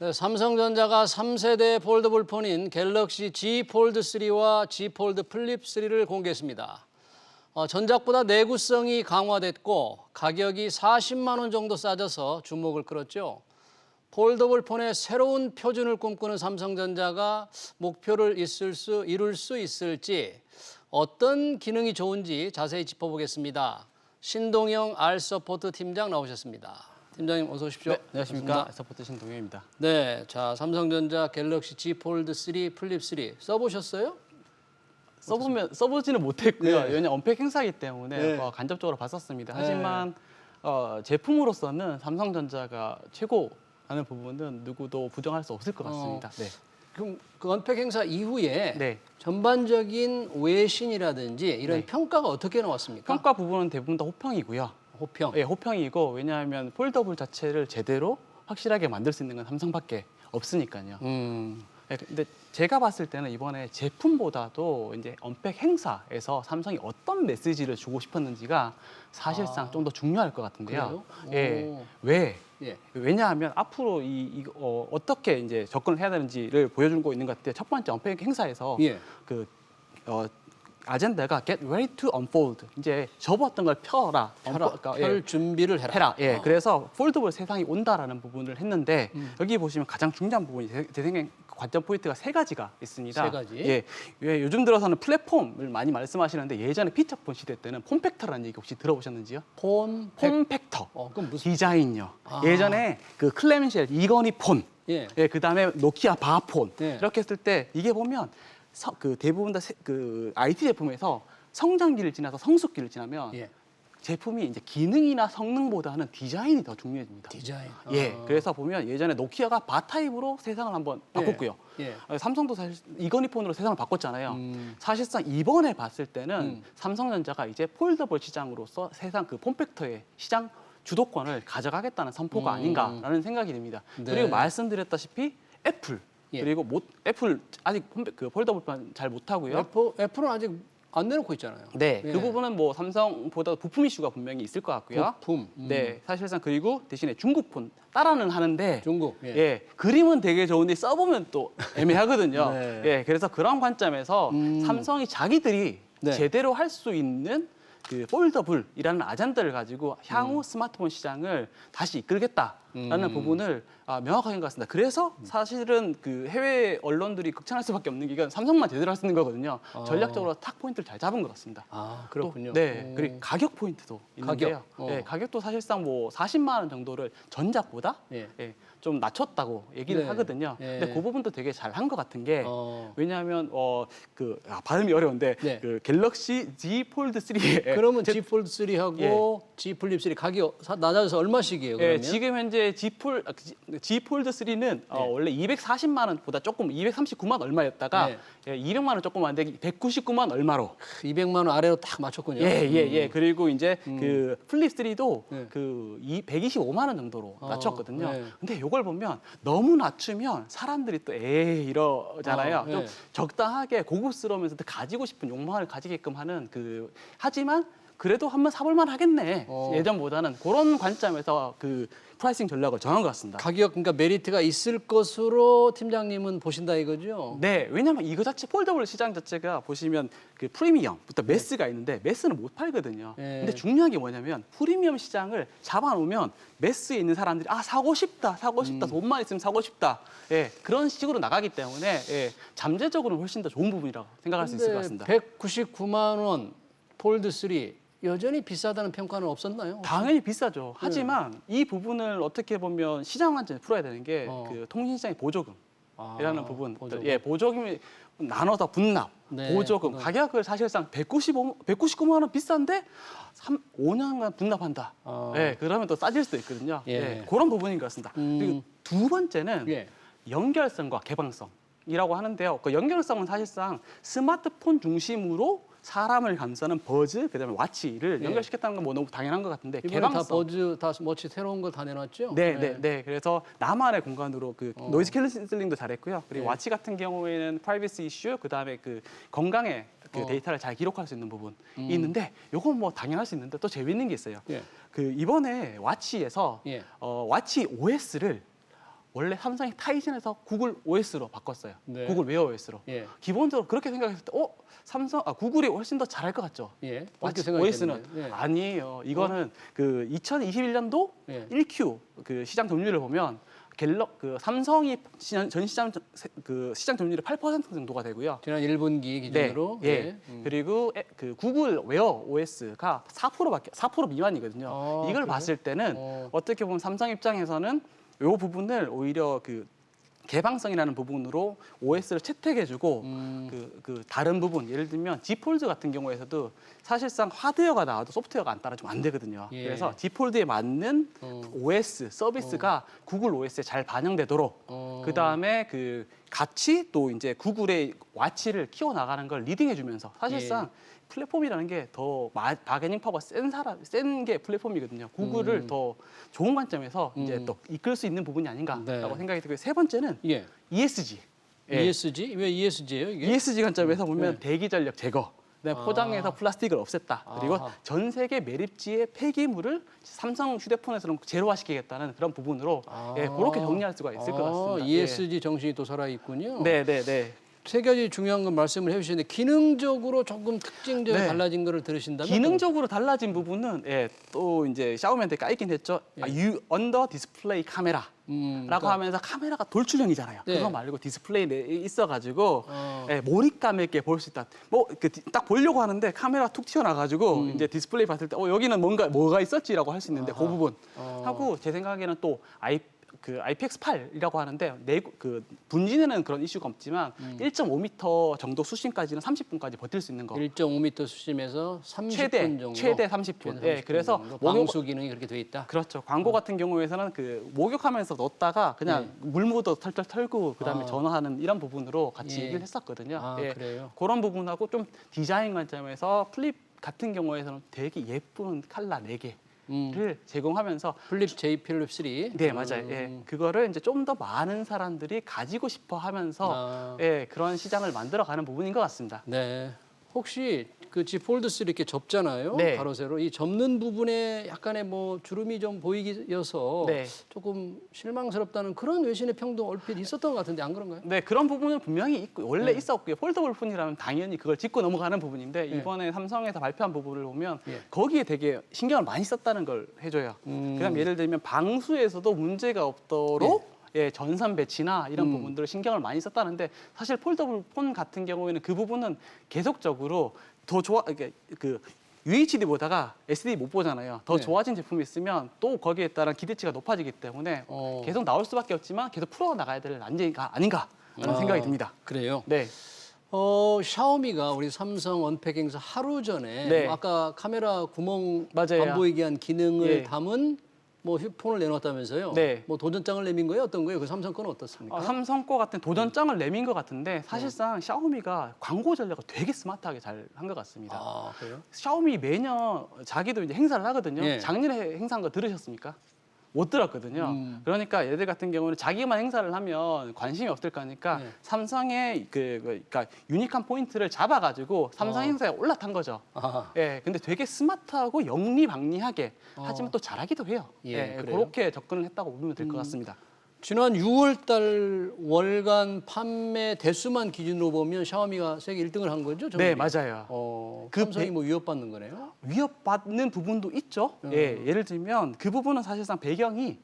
네, 삼성전자가 3세대 폴더블 폰인 갤럭시 Z 폴드 3와 Z 폴드 플립 3를 공개했습니다. 전작보다 내구성이 강화됐고 가격이 40만 원 정도 싸져서 주목을 끌었죠. 폴더블 폰의 새로운 표준을 꿈꾸는 삼성전자가 목표를 이룰 수 있을지, 어떤 기능이 좋은지 자세히 짚어보겠습니다. 신동영 R서포트 팀장 나오셨습니다. 팀장님 어서 오십시오. 네, 안녕하십니까. R서포트 신동영입니다. 네, 자 삼성전자 갤럭시 Z 폴드 3, 플립 3 써보셨어요? 써보지는 못했고요. 네. 왜냐면 언팩 행사이기 때문에 네. 간접적으로 봤었습니다. 네. 하지만 제품으로서는 삼성전자가 최고라는 부분은 누구도 부정할 수 없을 것 같습니다. 네. 그럼 그 언팩 행사 이후에 네. 전반적인 외신이라든지 이런 네. 평가가 어떻게 나왔습니까? 평가 부분은 대부분 다 호평이고요. 호평. 예, 호평이고 왜냐하면 폴더블 자체를 제대로 확실하게 만들 수 있는 건 삼성밖에 없으니까요. 예, 근데 제가 봤을 때는 이번에 제품보다도 이제 언팩 행사에서 삼성이 어떤 메시지를 주고 싶었는지가 사실상 좀 더 중요할 것 같은데요. 그래요? 예, 오. 왜? 예. 왜냐하면 앞으로 어떻게 이제 접근을 해야 되는지를 보여주고 있는 것 같아요. 첫 번째 언팩 행사에서 예. 아젠다가 Get ready to unfold. 이제 접었던 걸 펴라. 펼 준비를 해라. 예, 그래서 폴더블 세상이 온다라는 부분을 했는데 여기 보시면 가장 중요한 부분이 제 생각에 관점 포인트가 세 가지가 있습니다. 세 가지? 예, 요즘 들어서는 플랫폼을 많이 말씀하시는데 예전에 피처폰 시대 때는 폼팩터라는 얘기 혹시 들어보셨는지요? 폼팩터. 그럼 무슨? 디자인요. 예전에 그 클램쉘 이건희 폰. 예. 예, 그다음에 노키아 바폰. 예. 이렇게 했을 때 이게 보면 대부분 다 IT 제품에서 성장기를 지나서 성숙기를 지나면 예. 제품이 이제 기능이나 성능보다는 디자인이 더 중요해집니다. 디자인. 예, 그래서 보면 예전에 노키아가 바 타입으로 세상을 한번 바꿨고요. 예. 삼성도 사실 이건희 폰으로 세상을 바꿨잖아요. 사실상 이번에 봤을 때는 삼성전자가 이제 폴더블 시장으로서 세상 그 폼팩터의 시장 주도권을 가져가겠다는 선포가 아닌가라는 생각이 듭니다. 네. 그리고 말씀드렸다시피 애플 예. 그리고 애플 아직 폴더블 잘 못하고요. 애플은 아직 안 내놓고 있잖아요. 네, 예. 그 부분은 뭐 삼성보다 부품 이슈가 분명히 있을 것 같고요. 부품. 네, 사실상 그리고 대신에 중국 폰 따라는 하는데 중국. 예. 예. 그림은 되게 좋은데 써보면 또 애매하거든요. 네. 예, 그래서 그런 관점에서 삼성이 자기들이 네. 제대로 할 수 있는 그 폴더블이라는 아젠다를 가지고 향후 스마트폰 시장을 다시 이끌겠다라는 부분을 명확하게 한 것 같습니다. 그래서 사실은 그 해외 언론들이 극찬할 수밖에 없는 게 이건 삼성만 제대로 할 수 있는 거거든요. 전략적으로 탁 포인트를 잘 잡은 것 같습니다. 아, 그렇군요. 또, 네, 오. 그리고 가격 포인트도 있는데요. 가격. 네, 가격도 사실상 뭐 40만 원 정도를 전작보다 예. 좀 낮췄다고 얘기를 네. 하거든요. 예. 근데 그 부분도 되게 잘 한 것 같은 게 왜냐하면 발음이 어려운데 네. 그 갤럭시 Z 폴드 3에 그러면 Z 폴드 3하고 예. Z 플립 3 가격이 낮아져서 얼마씩이에요? 그러면? 지금 현재 Z 폴드 3는 원래 240만 원보다 조금 239만 얼마였다가 네. 200만 원 조금 안 되기 199만 얼마로 200만 원 아래로 딱 맞췄군요. 예. 그리고 이제 그 플립 3도 네. 125만 원 정도로 낮췄거든요. 네. 근데 이걸 보면 너무 낮추면 사람들이 또 에이 이러잖아요. 네. 좀 적당하게 고급스러우면서 또 가지고 싶은 욕망을 가지게끔 하는 하지만 그래도 한번 사볼만 하겠네. 예전보다는 그런 관점에서 그 프라이싱 전략을 정한 것 같습니다. 가격 그러니까 메리트가 있을 것으로 팀장님은 보신다 이거죠? 네, 왜냐면 이거 자체 폴더블 시장 자체가 보시면 그 프리미엄부터 매스가 있는데 매스는 못 팔거든요. 네. 근데 중요한 게 뭐냐면 프리미엄 시장을 잡아놓으면 매스에 있는 사람들이 사고 싶다, 돈만 있으면 사고 싶다. 예, 그런 식으로 나가기 때문에 잠재적으로는 훨씬 더 좋은 부분이라고 생각할 수 있을 것 같습니다. 199만 원 폴드 3 여전히 비싸다는 평가는 없었나요? 혹시? 당연히 비싸죠. 하지만 이 부분을 어떻게 보면 시장 관점에 풀어야 되는 게 그 통신시장의 보조금이라는 부분. 보조금. 예, 보조금이 나눠서 분납, 네, 보조금 가격을 사실상 199만 원 비싼데 5년간 분납한다. 예, 그러면 또 싸질 수도 있거든요. 예. 예, 그런 부분인 것 같습니다. 그리고 두 번째는 예. 연결성과 개방성이라고 하는데요. 그 연결성은 사실상 스마트폰 중심으로 사람을 감싸는 버즈, 그다음에 와치를 연결시켰다는 건 뭐 너무 당연한 것 같은데 이번에 개방성. 다 버즈, 다 워치 새로운 걸 다 내놨죠? 네. 그래서 나만의 공간으로 그 노이즈 캔슬링도 잘했고요. 그리고 네. 와치 같은 경우에는 프라이버시 이슈, 그다음에 그 건강의 그 데이터를 잘 기록할 수 있는 부분이 있는데 요건 뭐 당연할 수 있는데 또 재밌는 게 있어요. 예. 그 이번에 와치에서 예. 와치 OS를 원래 삼성이 타이즌에서 구글 OS로 바꿨어요. 네. 구글 웨어 OS로. 예. 기본적으로 그렇게 생각했을 때, 구글이 훨씬 더 잘할 것 같죠. 예. 마치 그렇게 OS는 생각했는데. 예. 아니에요. 이거는 그 2021년도 예. 1Q 그 시장 점유율을 보면 삼성이 전 시장 시장 점유율이 8% 정도가 되고요. 지난 1분기 기준으로. 네, 예. 그리고 그 구글 웨어 OS가 4% 미만이거든요. 이걸 그래요? 봤을 때는 어떻게 보면 삼성 입장에서는 이 부분을 오히려 그 개방성이라는 부분으로 OS를 채택해주고 그 다른 부분 예를 들면 Z 폴드 같은 경우에서도 사실상 하드웨어가 나와도 소프트웨어가 안 따라주면 안 되거든요. 예. 그래서 Z 폴드에 맞는 OS 서비스가 구글 OS에 잘 반영되도록 그 다음에 그 같이 또 이제 구글의 와치를 키워 나가는 걸 리딩해주면서 사실상 플랫폼이라는 게 더 바게닝 파워가 센 게 플랫폼이거든요. 구글을 더 좋은 관점에서 이제 또 이끌 수 있는 부분이 아닌가라고 네. 생각이 들고요. 세 번째는 예. ESG. 예. ESG? 왜 ESG예요, 이게? ESG 관점에서 보면 네. 대기 전력 제거. 그다음에 포장에서 플라스틱을 없앴다. 그리고 아하. 전 세계 매립지의 폐기물을 삼성 휴대폰에서는 제로화시키겠다는 그런 부분으로 그렇게 정리할 수가 있을 것 같습니다. ESG 정신이 또 살아 있군요. 네, 네, 네. 세 가지 중요한 건 말씀을 해주시는데 기능적으로 조금 특징적으로 네. 달라진 거를 들으신다면 기능적으로 달라진 부분은 또 이제 샤오미한테 까이긴 했죠. 언더 디스플레이 카메라. 라고 그러니까 하면서 카메라가 돌출형이잖아요. 네. 그거 말고 디스플레이 있어가지고 어. 몰입감 있게 볼 수 있다. 뭐 딱 보려고 하는데 카메라 툭 튀어나가지고 이제 디스플레이 봤을 때 여기는 뭐가 있었지라고 할 수 있는데 그 부분 하고 제 생각에는 또 IPX8이라고 하는데 그 분진에는 그런 이슈가 없지만 1.5m 정도 수심까지는 30분까지 버틸 수 있는 거. 1.5m 수심에서 30분 정도. 최대 30분. 예, 그래서 방수 기능이 그렇게 돼 있다. 그렇죠. 광고 같은 경우에서는 그 목욕하면서 넣었다가 그냥 물 묻어 털털 털고 그다음에 전화하는 이런 부분으로 같이 예. 얘기를 했었거든요. 아, 그래요? 그런 부분하고 좀 디자인 관점에서 플립 같은 경우에서는 되게 예쁜 컬러 4개를 제공하면서 플립 J 플립 3. 네, 맞아요. 예. 그거를 이제 좀 더 많은 사람들이 가지고 싶어 하면서 그런 시장을 만들어 가는 부분인 것 같습니다. 네. 혹시 그 G 폴드 3 이렇게 접잖아요. 네. 가로 세로 이 접는 부분에 약간의 뭐 주름이 좀 보이기여서 네. 조금 실망스럽다는 그런 외신의 평도 얼핏 있었던 것 같은데 안 그런가요? 네, 그런 부분은 분명히 있고 원래 있었고요. 폴더블 폰이라면 당연히 그걸 짚고 넘어가는 부분인데 이번에 삼성에서 발표한 부분을 보면 거기에 되게 신경을 많이 썼다는 걸 해줘요. 그다음 예를 들면 방수에서도 문제가 없도록 전선 배치나 이런 부분들을 신경을 많이 썼다는데 사실 폴더블 폰 같은 경우에는 그 부분은 계속적으로 더 좋아 그 UHD보다가 SD 못 보잖아요. 더 네. 좋아진 제품이 있으면 또 거기에 따른 기대치가 높아지기 때문에 계속 나올 수밖에 없지만 계속 풀어 나가야 될 난제가 아닌가라는 생각이 듭니다. 그래요. 네. 샤오미가 우리 삼성 언팩 행사 하루 전에 네. 뭐 아까 카메라 구멍 맞아요. 안 보이게 한 기능을 예. 담은 뭐 휴폰을 내놓았다면서요. 네. 뭐 도전장을 내민 거예요? 어떤 거예요? 그 삼성 거는 어떻습니까? 삼성 거 같은 도전장을 내민 것 같은데 사실상 샤오미가 광고 전략을 되게 스마트하게 잘 한 것 같습니다. 아, 그래요? 샤오미 매년 자기도 이제 행사를 하거든요. 예. 작년에 행사한 거 들으셨습니까? 못 들었거든요. 그러니까 얘들 같은 경우는 자기만 행사를 하면 관심이 없을 거니까 삼성의 그러니까 유니크한 포인트를 잡아가지고 삼성 행사에 올라탄 거죠. 아하. 예, 근데 되게 스마트하고 영리방리하게 하지만 또 잘하기도 해요. 예, 그래요? 그렇게 접근을 했다고 보면 될 것 같습니다. 지난 6월 달 월간 판매 대수만 기준으로 보면 샤오미가 세계 1등을 한 거죠? 네, 정글이? 맞아요. 그 삼성이 뭐 위협받는 거네요? 위협받는 부분도 있죠. 예를 들면 그 부분은 사실상 배경이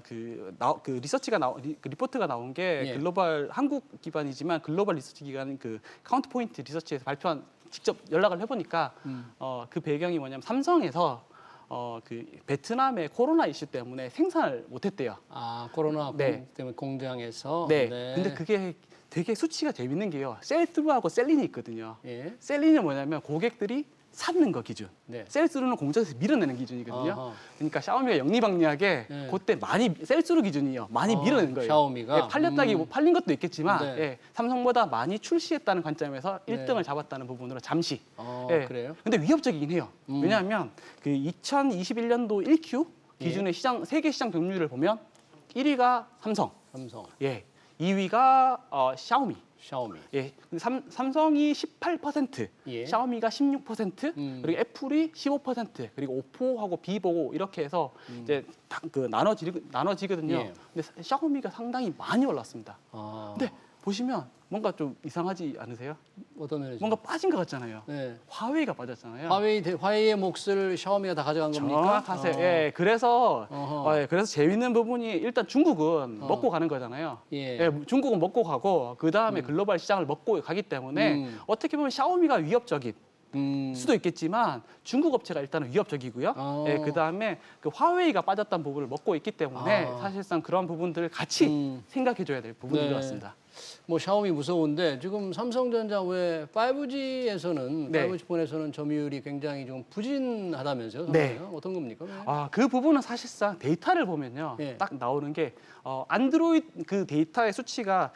그 리서치가 그 리포트가 나온 게 글로벌 한국 기반이지만 글로벌 리서치 기관인 그 카운트포인트 리서치에서 발표한 직접 연락을 해보니까 그 배경이 뭐냐면 삼성에서 그 베트남의 코로나 이슈 때문에 생산을 못했대요. 아, 코로나 네. 때문에 공장에서. 네. 근데 그게 되게 수치가 재밌는 게요. 셀트루하고 셀린이 있거든요. 예. 셀린은 뭐냐면 고객들이 사는 거 기준. 네. 셀스루는 공장에서 밀어내는 기준이거든요. 아하. 그러니까 샤오미가 영리방리하게 그때 많이 셀스루 기준이요. 많이 밀어낸 거예요. 샤오미가? 예, 팔렸다기 뭐 팔린 것도 있겠지만 네. 예, 삼성보다 많이 출시했다는 관점에서 1등을 잡았다는 부분으로 잠시. 예. 그래요? 근데 위협적이긴 해요. 왜냐하면 그 2021년도 1Q 기준의 세계 시장 점유율을 보면 1위가 삼성, 삼성. 예, 2위가 샤오미. 샤오미. 예, 근데 삼성이 18%, 예. 샤오미가 16%, 그리고 애플이 15%, 그리고 오포하고 비보 이렇게 해서 이제 그 나눠지거든요. 예. 근데 샤오미가 상당히 많이 올랐습니다. 아, 근데 보시면 뭔가 좀 이상하지 않으세요? 어떤 면에서? 뭔가 빠진 것 같잖아요. 네. 화웨이가 빠졌잖아요. 화웨이의 몫을 샤오미가 다 가져간 겁니까? 정확하세요. 예, 그래서 어허. 예, 그래서 재밌는 부분이 일단 중국은 먹고 가는 거잖아요. 예. 예, 중국은 먹고 가고 그 다음에 글로벌 시장을 먹고 가기 때문에 어떻게 보면 샤오미가 위협적인 수도 있겠지만 중국 업체가 일단은 위협적이고요. 예, 그 다음에 그 화웨이가 빠졌던 부분을 먹고 있기 때문에 사실상 그런 부분들을 같이 생각해줘야 될 부분인 네. 것 같습니다. 뭐 샤오미 무서운데 지금 삼성전자 왜 5G에서는 네. 5G 폰에서는 점유율이 굉장히 좀 부진하다면서요? 네. 어떤 겁니까? 왜? 그 부분은 사실상 데이터를 보면요, 예. 딱 나오는 게 안드로이드 그 데이터의 수치가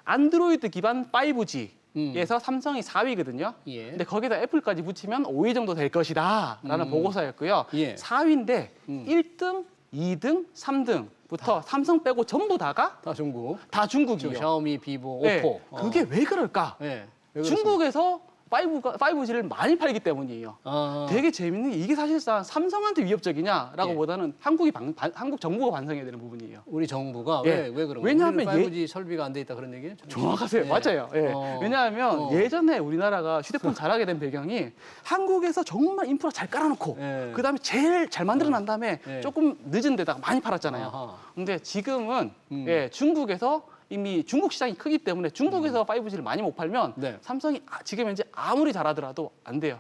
안드로이드 기반 5G에서 삼성이 4위거든요. 예. 근데 거기다 애플까지 붙이면 5위 정도 될 것이다라는 보고서였고요. 예. 4위인데 1등, 2등, 3등부터 삼성 빼고 전부 다가 다 중국. 다 중국이에요. 지금 샤오미, 비보, 네. 오포. 그게 왜 그럴까? 네. 왜 그렇습니까? 중국에서 5G를 많이 팔기 때문이에요. 아, 되게 재밌는 게 이게 사실상 삼성한테 위협적이냐라고 예. 보다는 한국 정부가 반성해야 되는 부분이에요. 우리 정부가 예. 왜 그런 거예요? 왜냐하면 5G 설비가 안 돼 있다 그런 얘기예요? 정확하세요. 예. 맞아요. 예. 왜냐하면 예전에 우리나라가 휴대폰 잘하게 된 배경이 한국에서 정말 인프라 잘 깔아놓고 예. 그다음에 제일 잘 만들어 난 다음에 예. 조금 늦은 데다가 많이 팔았잖아요. 아하. 근데 지금은 예, 중국에서 이미 중국 시장이 크기 때문에 중국에서 5G를 많이 못 팔면 네. 삼성이 지금 현재 아무리 잘하더라도 안 돼요.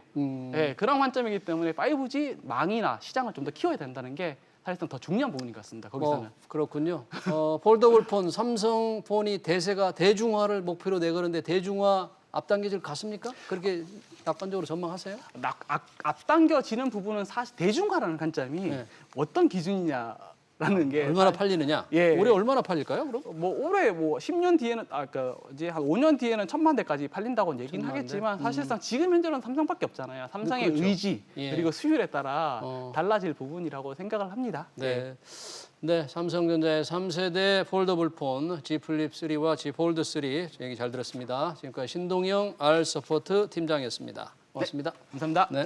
예, 그런 관점이기 때문에 5G 망이나 시장을 좀 더 키워야 된다는 게 사실상 더 중요한 부분인 것 같습니다. 거기서는. 그렇군요. 폴더블 폰, 삼성 폰이 대중화를 목표로 내거는데 대중화 앞당겨질 것 같습니까? 그렇게 낙관적으로 전망하세요? 앞당겨지는 부분은 사실 대중화라는 관점이 네. 어떤 기준이냐라는 게 얼마나 팔리느냐? 예. 올해 얼마나 팔릴까요? 그럼? 뭐 올해 뭐 10년 뒤에는 이제 한 5년 뒤에는 1,000만 대까지 팔린다고는 얘기는 1,000만 대? 하겠지만 사실상 지금 현재는 삼성밖에 없잖아요. 삼성의 그렇죠. 의지 예. 그리고 수율에 따라 어. 달라질 부분이라고 생각을 합니다. 네. 네, 삼성전자의 3세대 폴더블 폰 G 플립 3와 G 폴드 3 얘기 잘 들었습니다. 지금까지 신동영 R 서포트 팀장이었습니다. 고맙습니다. 감사합니다. 네.